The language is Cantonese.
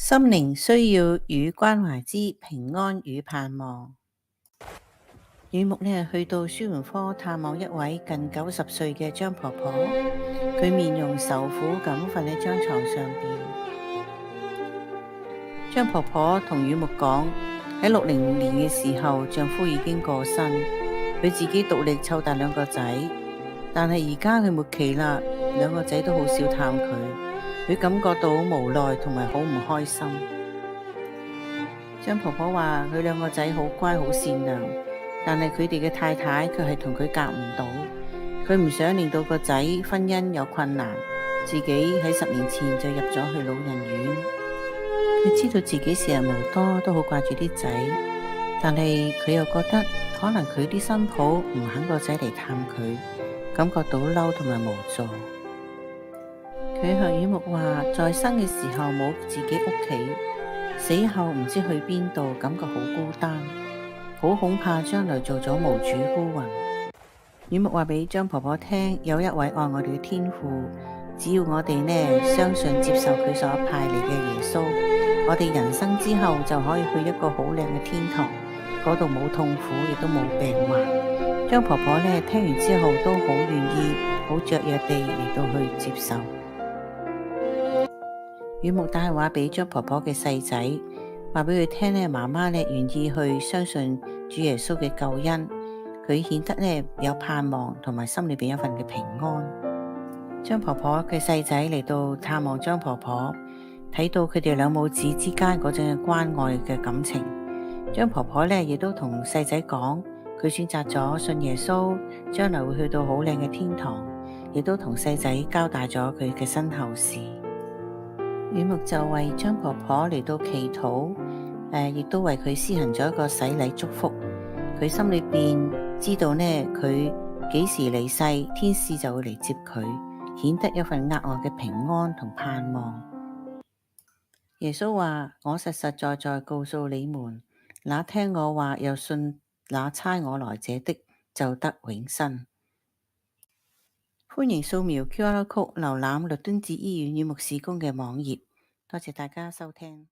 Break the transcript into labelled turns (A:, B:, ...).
A: 心靈需要與關懷之平安與盼望。雨木去到紓緩科探望一位近90歲嘅張婆婆，佢面容愁苦咁瞓喺張床上邊。張婆婆同雨木講，喺60年嘅時候，丈夫已經過身，佢自己獨力湊大2個仔，但係而家佢末期啦，2個仔都好少探佢，佢感覺到無奈同埋好唔開心。張婆婆話佢2個仔好乖好善良，但係佢哋嘅太太卻係同佢夾唔到，佢唔想令到個仔婚姻有困難，自己喺10年前就入咗去老人院。佢知道自己時日無多，都好掛住啲仔，但係佢又覺得可能佢啲新抱唔肯個仔嚟探佢，感覺到嬲同埋無助。佢向雨木話，在生嘅時候冇自己屋企，死後唔知去邊度，感覺好孤單，好恐怕將來做咗無主孤魂。雨木話俾張婆婆聽，有一位愛我哋嘅天父，只要我哋相信接受佢所派嚟嘅耶穌，我哋人生之後就可以去一個好靚嘅天堂，嗰度冇痛苦，亦都冇病患。張婆婆聽完之後都好願意，好雀躍地嚟到去接受。雨木打電話俾張婆婆嘅細仔，話俾佢聽媽媽願意去相信主耶穌嘅救恩，佢顯得有盼望，同埋心裏邊有一份嘅平安。張婆婆嘅細仔嚟到探望張婆婆，睇到佢哋兩母子之間嗰種嘅關愛嘅感情。張婆婆亦都同細仔講，佢選擇咗信耶穌，將來會去到好靚嘅天堂，亦都同細仔交代咗佢嘅身後事。雨木就為張婆婆嚟到祈禱，亦都為佢施行咗一個洗禮祝福。佢心裏邊知道佢幾時離世，天使就會嚟接佢，顯得一份額外嘅平安同盼望。耶穌話：我實實在在告訴你們，那聽我話又信那差我來者的，就得永生。歡迎掃描 QR Code 瀏覽律敦治醫院雨木事工嘅網頁。多謝大家收聽。